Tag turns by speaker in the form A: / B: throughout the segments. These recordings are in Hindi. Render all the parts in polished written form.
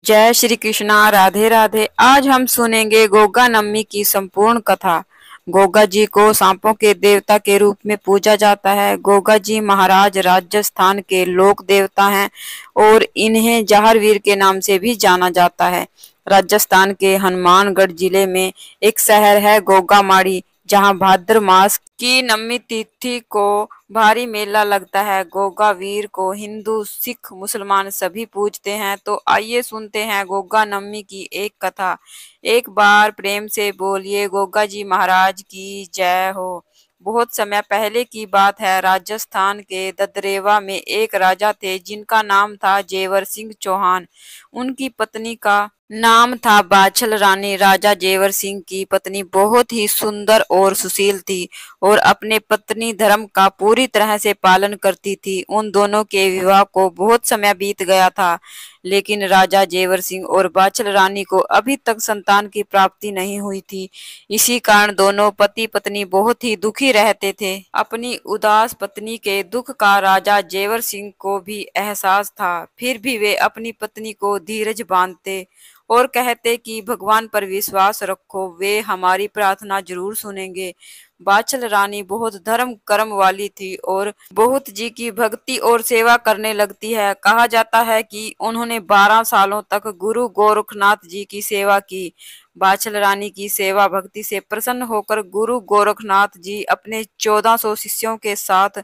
A: जय श्री कृष्णा। राधे राधे। आज हम सुनेंगे गोगा नम्मी की संपूर्ण कथा। गोगा जी को सांपों के देवता के रूप में पूजा जाता है। गोगा जी महाराज राजस्थान के लोक देवता हैं और इन्हें जहारवीर के नाम से भी जाना जाता है। राजस्थान के हनुमानगढ़ जिले में एक शहर है गोगामाड़ी, जहां भाद्र मास की नवमी तिथि को भारी मेला लगता है। गोगा वीर को हिंदू, सिख, मुसलमान सभी पूजते हैं। तो आइए सुनते हैं गोगा नवमी की एक कथा। एक बार प्रेम से बोलिए गोगा जी महाराज की जय हो। बहुत समय पहले की बात है। राजस्थान के ददरेवा में एक राजा थे जिनका नाम था जेवर सिंह चौहान। उनकी पत्नी का नाम था बाछल रानी। राजा जेवर सिंह की पत्नी बहुत ही सुंदर और सुशील थी और अपने पत्नी धर्म का पूरी तरह से पालन करती थी। उन दोनों के विवाह को बहुत समय बीत गया था, लेकिन राजा जेवर सिंह और बाछल रानी को अभी तक संतान की प्राप्ति नहीं हुई थी। इसी कारण दोनों पति पत्नी बहुत ही दुखी रहते थे। अपनी उदास पत्नी के दुख का राजा जेवर सिंह को भी एहसास था, फिर भी वे अपनी पत्नी को धीरज बांधते और कहते कि भगवान पर विश्वास रखो, वे हमारी प्रार्थना जरूर सुनेंगे। बाछल रानी बहुत धर्म कर्म वाली थी और बहुत जी की भक्ति और सेवा करने लगती है। कहा जाता है कि उन्होंने 12 सालों तक गुरु गोरखनाथ जी की सेवा की। बाछल रानी की सेवा भक्ति से प्रसन्न होकर गुरु गोरखनाथ जी अपने 1400 शिष्यों के साथ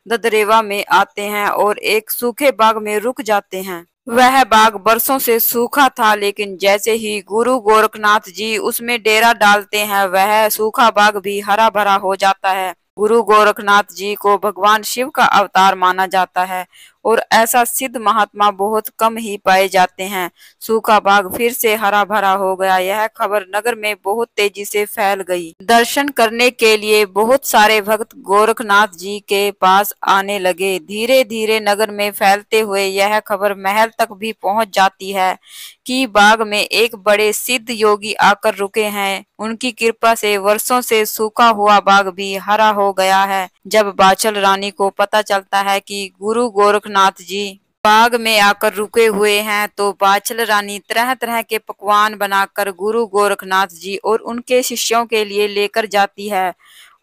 A: ददरेवा में आते हैं और एक सूखे बाग में रुक जाते हैं। वह बाग बरसों से सूखा था, लेकिन जैसे ही गुरु गोरखनाथ जी उसमें डेरा डालते हैं, वह सूखा बाग भी हरा भरा हो जाता है। गुरु गोरखनाथ जी को भगवान शिव का अवतार माना जाता है और ऐसा सिद्ध महात्मा बहुत कम ही पाए जाते हैं। सूखा बाग फिर से हरा भरा हो गया। यह खबर नगर में बहुत तेजी से फैल गई। दर्शन करने के लिए बहुत सारे भक्त गोरखनाथ जी के पास आने लगे। धीरे धीरे नगर में फैलते हुए यह खबर महल तक भी पहुंच जाती है कि बाग में एक बड़े सिद्ध योगी आकर रुके हैं। उनकी कृपा से वर्षों से सूखा हुआ बाग भी हरा हो गया है। जब बाछल रानी को पता चलता है कि गुरु गोरखनाथ जी बाग में आकर रुके हुए हैं, तो बाछल रानी तरह तरह के पकवान बनाकर गुरु गोरखनाथ जी और उनके शिष्यों के लिए लेकर जाती है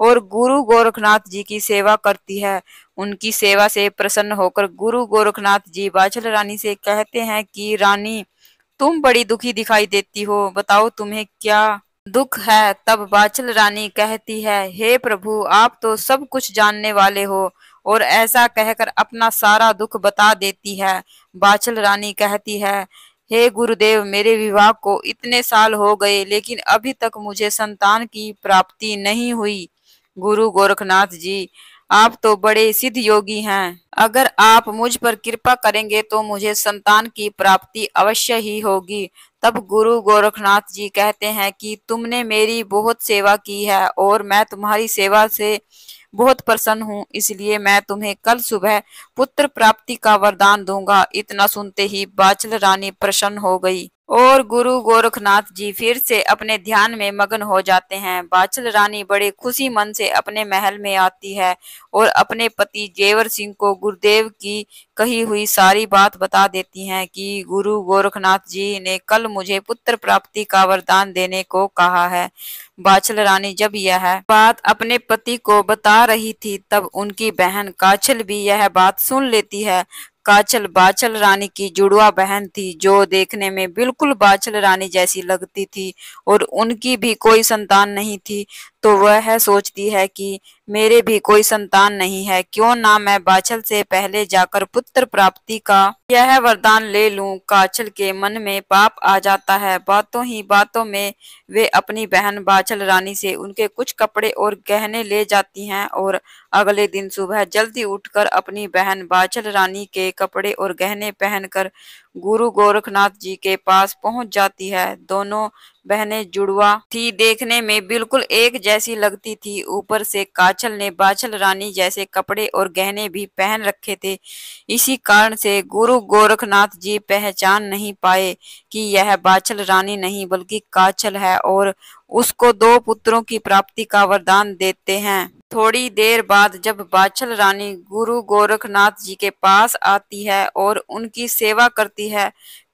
A: और गुरु गोरखनाथ जी की सेवा करती है। उनकी सेवा से प्रसन्न होकर गुरु गोरखनाथ जी बाछल रानी से कहते हैं कि रानी, तुम बड़ी दुखी दिखाई देती हो, बताओ तुम्हें क्या दुख है। तब बाछल रानी कहती है, हे प्रभु, आप तो सब कुछ जानने वाले हो, और ऐसा कहकर अपना सारा दुख बता देती है। बाछल रानी कहती है, हे गुरुदेव, मेरे विवाह को इतने साल हो गए, लेकिन अभी तक मुझे संतान की प्राप्ति नहीं हुई। गुरु गोरखनाथ जी, आप तो बड़े सिद्ध योगी हैं। अगर आप मुझ पर कृपा करेंगे तो मुझे संतान की प्राप्ति अवश्य ही होगी। तब गुरु गोरखनाथ जी कहते हैं कि तुमने मेरी बहुत सेवा की है और मैं तुम्हारी सेवा से बहुत प्रसन्न हूँ, इसलिए मैं तुम्हें कल सुबह पुत्र प्राप्ति का वरदान दूंगा। इतना सुनते ही बाछल रानी प्रसन्न हो गई और गुरु गोरखनाथ जी फिर से अपने ध्यान में मगन हो जाते हैं। बाछल रानी बड़े खुशी मन से अपने महल में आती है और अपने पति जेवर सिंह को गुरुदेव की कही हुई सारी बात बता देती हैं कि गुरु गोरखनाथ जी ने कल मुझे पुत्र प्राप्ति का वरदान देने को कहा है। बाछल रानी जब यह बात अपने पति को बता रही थी, तब उनकी बहन काछल भी यह बात सुन लेती है। काछल बाछल रानी की जुड़वा बहन थी, जो देखने में बिल्कुल बाछल रानी जैसी लगती थी और उनकी भी कोई संतान नहीं थी। तो वह सोचती है कि मेरे भी कोई संतान नहीं है, क्यों ना मैं बाछल से पहले जाकर पुत्र प्राप्ति का यह वरदान ले लूं। काछल के मन में पाप आ जाता है। बातों ही बातों में वे अपनी बहन बाछल रानी से उनके कुछ कपड़े और गहने ले जाती हैं और अगले दिन सुबह जल्दी उठकर अपनी बहन बाछल रानी के कपड़े और गहने पहनकर गुरु गोरखनाथ जी के पास पहुंच जाती है। दोनों बहनें जुड़वा थी, देखने में बिल्कुल एक जैसी लगती थी। ऊपर से काछल ने बाछल रानी जैसे कपड़े और गहने भी पहन रखे थे। इसी कारण से गुरु गोरखनाथ जी पहचान नहीं पाए कि यह बाछल रानी नहीं बल्कि काछल है और उसको 2 पुत्रों की प्राप्ति का वरदान देते हैं। थोड़ी देर बाद जब बाछल रानी गुरु गोरखनाथ जी के पास आती है और उनकी सेवा करती है,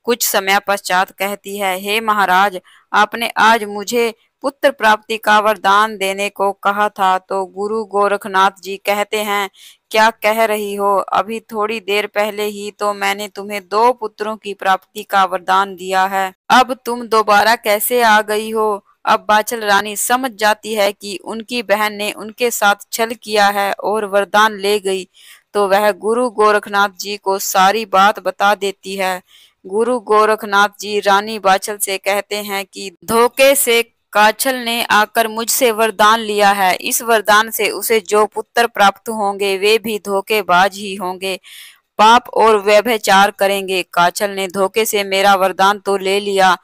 A: कुछ समय पश्चात कहती है, हे महाराज, आपने आज मुझे पुत्र प्राप्ति का वरदान देने को कहा था। तो गुरु गोरखनाथ जी कहते हैं, क्या कह रही हो? अभी थोड़ी देर पहले ही तो मैंने तुम्हें 2 पुत्रों की प्राप्ति का वरदान दिया है, अब तुम दोबारा कैसे आ गई हो? अब बाचल रानी समझ जाती है कि उनकी बहन ने उनके साथ छल किया है और वरदान ले गई, तो वह गुरु गोरखनाथ जी को सारी बात बता देती है। गुरु गोरखनाथ जी रानी बाचल से कहते हैं कि धोखे से काछल ने आकर मुझसे वरदान लिया है। इस वरदान से उसे जो पुत्र प्राप्त होंगे वे भी धोखेबाज ही होंगे, पाप और व्यभिचार करेंगे। काछल ने धोखे से मेरा वरदान तो ले लिया,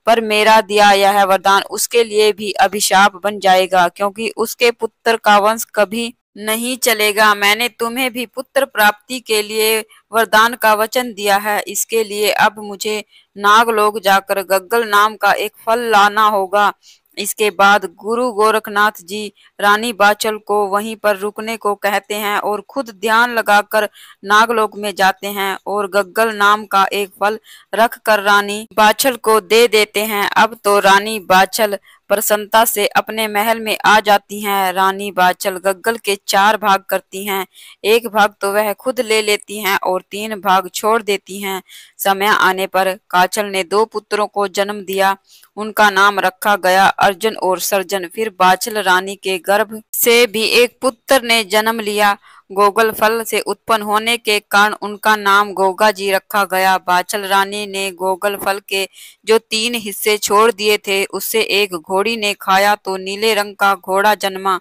A: पर मेरा दिया यह वरदान उसके लिए भी अभिशाप बन जाएगा, क्योंकि उसके पुत्र का वंश कभी नहीं चलेगा। मैंने तुम्हें भी पुत्र प्राप्ति के लिए वरदान का वचन दिया है, इसके लिए अब मुझे नागलोक जाकर गग्गल नाम का एक फल लाना होगा। इसके बाद गुरु गोरखनाथ जी रानी बाचल को वहीं पर रुकने को कहते हैं और खुद ध्यान लगाकर नागलोक में जाते हैं और गग्गल नाम का एक फल रख कर रानी बाचल को दे देते हैं। अब तो रानी बाचल प्रसन्नता से अपने महल में आ जाती हैं। रानी बाचल गग्गल के 4 भाग करती हैं, 1 भाग तो वह खुद ले लेती हैं और 3 भाग छोड़ देती हैं। समय आने पर काछल ने 2 पुत्रों को जन्म दिया, उनका नाम रखा गया अर्जुन और सर्जन। फिर बाचल रानी के गर्भ से भी एक पुत्र ने जन्म लिया। गोगल फल से उत्पन्न होने के कारण उनका नाम गोगा जी रखा गया। बाचल रानी ने गोगल फल के जो 3 हिस्से छोड़ दिए थे, उससे एक घोड़ी ने खाया तो नीले रंग का घोड़ा जन्मा।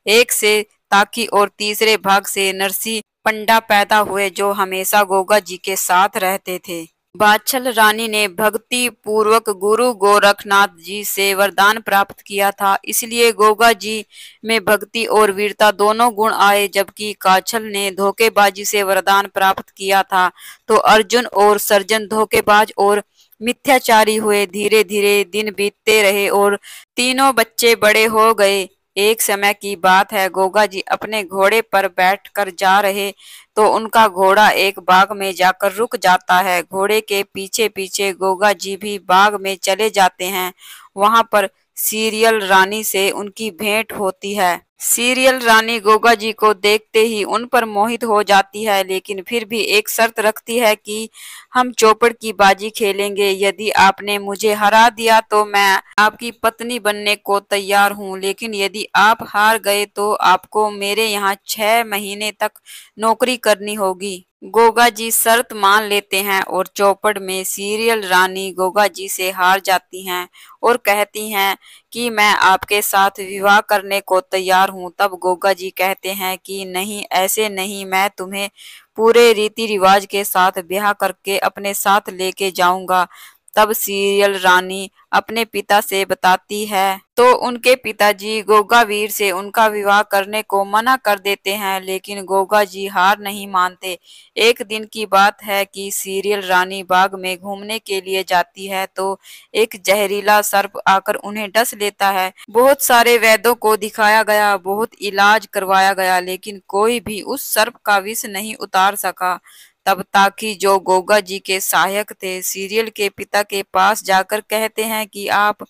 A: एक से ताकी और तीसरे भाग से नरसी पंडा पैदा हुए, जो हमेशा गोगा जी के साथ रहते थे। बाचल रानी ने भक्ति पूर्वक गुरु गोरखनाथ जी से वरदान प्राप्त किया था, इसलिए गोगा जी में भक्ति और वीरता दोनों गुण आए। जबकि काछल ने धोखेबाजी से वरदान प्राप्त किया था, तो अर्जुन और सर्जन धोखेबाज और मिथ्याचारी हुए। धीरे धीरे दिन बीतते रहे और तीनों बच्चे बड़े हो गए। एक समय की बात है, गोगा जी अपने घोड़े पर बैठकर जा रहे तो उनका घोड़ा एक बाग में जाकर रुक जाता है। घोड़े के पीछे पीछे गोगा जी भी बाग में चले जाते हैं। वहां पर सीरियल रानी से उनकी भेंट होती है। सीरियल रानी गोगा जी को देखते ही उन पर मोहित हो जाती है, लेकिन फिर भी एक शर्त रखती है कि हम चौपड़ की बाजी खेलेंगे। यदि आपने मुझे हरा दिया तो मैं आपकी पत्नी बनने को तैयार हूँ, लेकिन यदि आप हार गए तो आपको मेरे यहाँ 6 महीने तक नौकरी करनी होगी। गोगा जी शर्त मान लेते हैं और चौपड़ में सीरियल रानी गोगा जी से हार जाती हैं और कहती हैं कि मैं आपके साथ विवाह करने को तैयार हूँ। तब गोगा जी कहते हैं कि नहीं, ऐसे नहीं, मैं तुम्हें पूरे रीति रिवाज के साथ ब्याह करके अपने साथ लेके जाऊंगा। तब सीरियल रानी अपने पिता से बताती है, तो उनके पिताजी गोगा वीर से उनका विवाह करने को मना कर देते हैं, लेकिन गोगा जी हार नहीं मानते। एक दिन की बात है कि सीरियल रानी बाग में घूमने के लिए जाती है, तो एक जहरीला सर्प आकर उन्हें डस लेता है। बहुत सारे वैद्यों को दिखाया गया, बहुत इलाज करवाया गया, लेकिन कोई भी उस सर्प का विष नहीं उतार सका। तब ताकि जो गोगा जी के सहायक थे, सीरियल के पिता के पास जाकर कहते हैं कि आप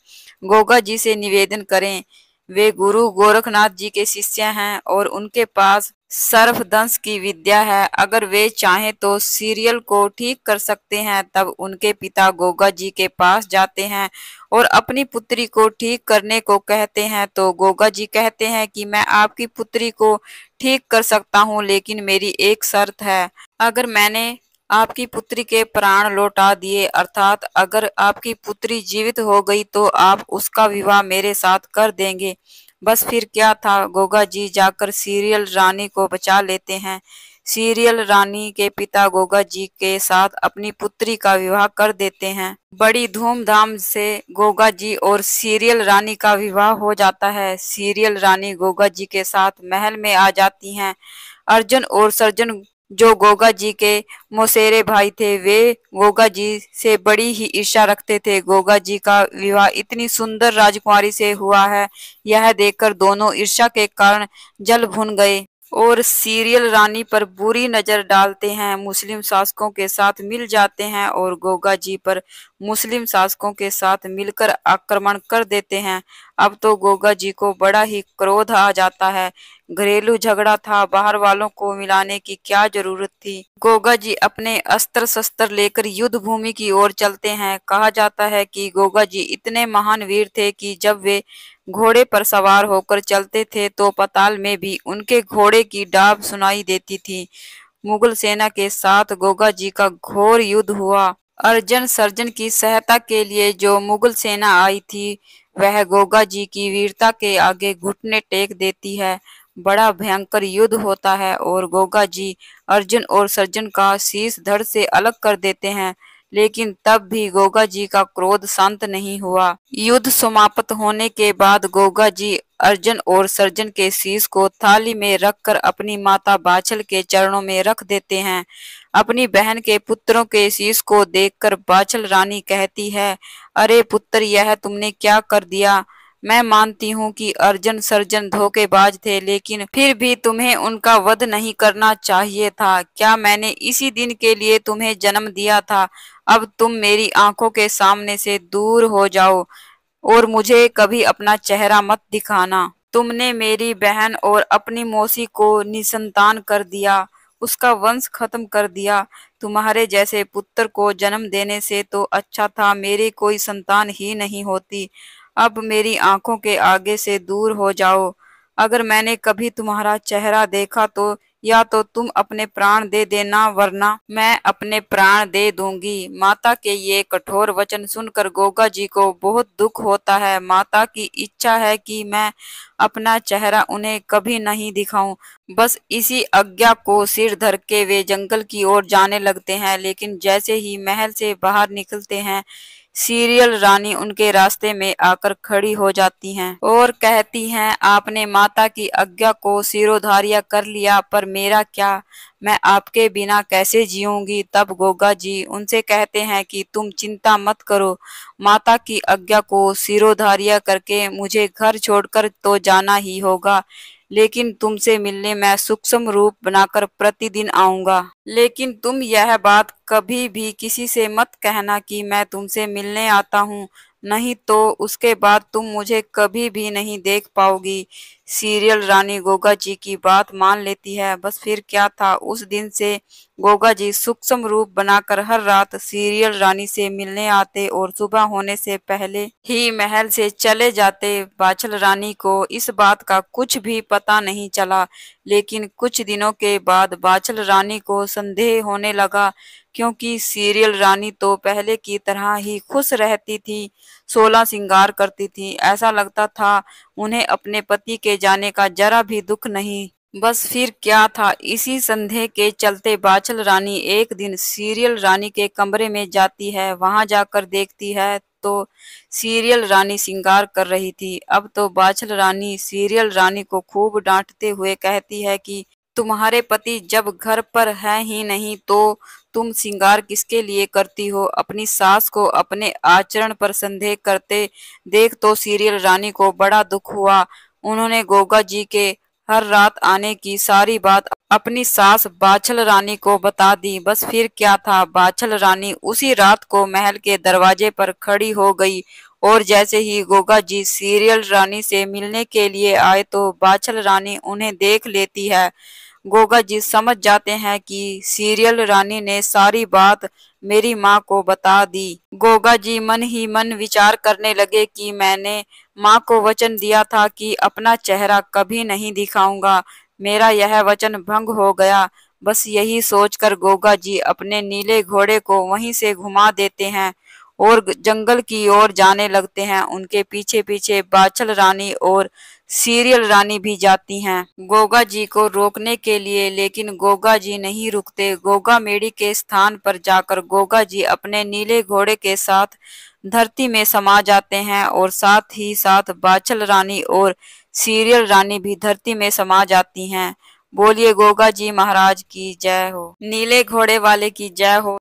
A: गोगा जी से निवेदन करें। वे गुरु गोरखनाथ जी के शिष्य हैं और उनके पास सर्पदंश की विद्या है, अगर वे चाहें तो सीरियल को ठीक कर सकते हैं। तब उनके पिता गोगा जी के पास जाते हैं और अपनी पुत्री को ठीक करने को कहते हैं, तो गोगा जी कहते हैं कि मैं आपकी पुत्री को ठीक कर सकता हूँ, लेकिन मेरी एक शर्त है। अगर मैंने आपकी पुत्री के प्राण लौटा दिए, अर्थात अगर आपकी पुत्री जीवित हो गई, तो आप उसका विवाह मेरे साथ कर देंगे। बस फिर क्या था, गोगा जी जाकर सीरियल रानी को बचा लेते हैं। सीरियल रानी के पिता गोगा जी के साथ अपनी पुत्री का विवाह कर देते हैं। बड़ी धूमधाम से गोगा जी और सीरियल रानी का विवाह हो जाता है। सीरियल रानी गोगा जी के साथ महल में आ जाती हैं। अर्जुन और सर्जन जो गोगा जी के मौसेरे भाई थे, वे गोगा जी से बड़ी ही ईर्ष्या रखते थे। गोगा जी का विवाह इतनी सुंदर राजकुमारी से हुआ है, यह देखकर दोनों ईर्ष्या के कारण जल भुन गए। और सीरियल रानी पर बुरी नजर डालते हैं, मुस्लिम शासकों के साथ मिल जाते हैं और गोगा जी पर मुस्लिम शासकों के साथ मिलकर आक्रमण कर देते हैं। अब तो गोगा जी को बड़ा ही क्रोध आ जाता है। घरेलू झगड़ा था, बाहर वालों को मिलाने की क्या जरूरत थी। गोगा जी अपने अस्त्र शस्त्र लेकर युद्ध भूमि की ओर चलते हैं। कहा जाता है कि गोगा जी इतने महान वीर थे कि जब वे घोड़े पर सवार होकर चलते थे तो पाताल में भी उनके घोड़े की डाब सुनाई देती थी। मुगल सेना के साथ गोगा जी का घोर युद्ध हुआ। अर्जन सर्जन की सहायता के लिए जो मुगल सेना आई थी वह गोगा जी की वीरता के आगे घुटने टेक देती है। बड़ा भयंकर युद्ध होता है और गोगा जी अर्जुन और सर्जन का शीश धड़ से अलग कर देते हैं, लेकिन तब भी गोगा जी का क्रोध शांत नहीं हुआ। युद्ध समाप्त होने के बाद गोगा जी अर्जुन और सर्जन के शीश को थाली में रखकर अपनी माता बाछल के चरणों में रख देते हैं। अपनी बहन के पुत्रों के शीश को देखकर बाछल रानी कहती है, अरे पुत्र, यह तुमने क्या कर दिया। मैं मानती हूँ कि अर्जुन सर्जन धोखेबाज थे, लेकिन फिर भी तुम्हें उनका वध नहीं करना चाहिए था। क्या मैंने इसी दिन के लिए तुम्हें जन्म दिया था। अब तुम मेरी आंखों के सामने से दूर हो जाओ और मुझे कभी अपना चेहरा मत दिखाना। तुमने मेरी बहन और अपनी मौसी को निसंतान कर दिया, उसका वंश खत्म कर दिया। तुम्हारे जैसे पुत्र को जन्म देने से तो अच्छा था मेरी कोई संतान ही नहीं होती। अब मेरी आंखों के आगे से दूर हो जाओ। अगर मैंने कभी तुम्हारा चेहरा देखा तो या तो तुम अपने प्राण दे देना, वरना मैं अपने प्राण दे दूंगी। माता के ये कठोर वचन सुनकर गोगा जी को बहुत दुख होता है। माता की इच्छा है कि मैं अपना चेहरा उन्हें कभी नहीं दिखाऊं। बस इसी आज्ञा को सिर धर के वे जंगल की ओर जाने लगते हैं, लेकिन जैसे ही महल से बाहर निकलते हैं सीरियल रानी उनके रास्ते में आकर खड़ी हो जाती हैं और कहती हैं, आपने माता की आज्ञा को सिरोधार्य कर लिया, पर मेरा क्या, मैं आपके बिना कैसे जीऊंगी। तब गोगा जी उनसे कहते हैं कि तुम चिंता मत करो, माता की आज्ञा को सिरोधार्य करके मुझे घर छोड़कर तो जाना ही होगा, लेकिन तुमसे मिलने मैं सूक्ष्म रूप बनाकर प्रतिदिन आऊंगा। लेकिन तुम यह बात कभी भी किसी से मत कहना कि मैं तुमसे मिलने आता हूँ, नहीं तो उसके बाद तुम मुझे कभी भी नहीं देख पाओगी। सीरियल रानी गोगा जी की बात मान लेती है। बस फिर क्या था, उस दिन से गोगा जी सूक्ष्म रूप बनाकर हर रात सीरियल रानी से मिलने आते और सुबह होने से पहले ही महल से चले जाते। बाछल रानी को इस बात का कुछ भी पता नहीं चला, लेकिन कुछ दिनों के बाद बाछल रानी को संदेह होने लगा, क्योंकि सीरियल रानी तो पहले की तरह ही खुश रहती थी, 16 श्रृंगार करती थी। ऐसा लगता था उन्हें अपने पति के जाने का जरा भी दुख नहीं। बस फिर क्या था, इसी संदेह के चलते बाछल रानी एक दिन सीरियल रानी के कमरे में जाती है। वहां जाकर देखती है तो सीरियल रानी श्रृंगार कर रही थी। अब तो बाछल रानी सीरियल रानी को खूब डांटते हुए कहती है कि तुम्हारे पति जब घर पर है ही नहीं तो तुम श्रृंगार किसके लिए करती हो। अपनी सास को अपने आचरण पर संदेह करते देख तो सीरियल रानी को बड़ा दुख हुआ। उन्होंने गोगा जी के हर रात आने की सारी बात अपनी सास बाछल रानी को बता दी। बस फिर क्या था, बाछल रानी उसी रात को महल के दरवाजे पर खड़ी हो गई और जैसे ही गोगा जी सीरियल रानी से मिलने के लिए आए तो बाछल रानी उन्हें देख लेती है। गोगा जी समझ जाते हैं कि सीरियल रानी ने सारी बात मेरी माँ को बता दी। गोगा जी मन ही मन विचार करने लगे कि मैंने माँ को वचन दिया था कि अपना चेहरा कभी नहीं दिखाऊंगा, मेरा यह वचन भंग हो गया। बस यही सोचकर गोगा जी अपने नीले घोड़े को वहीं से घुमा देते हैं और जंगल की ओर जाने लगते हैं। उनके पीछे पीछे बाछल रानी और सीरियल रानी भी जाती हैं गोगा जी को रोकने के लिए, लेकिन गोगा जी नहीं रुकते। गोगा मेड़ी के स्थान पर जाकर गोगा जी अपने नीले घोड़े के साथ धरती में समा जाते हैं और साथ ही साथ बाछल रानी और सीरियल रानी भी धरती में समा जाती हैं। बोलिए गोगा जी महाराज की जय हो, नीले घोड़े वाले की जय हो।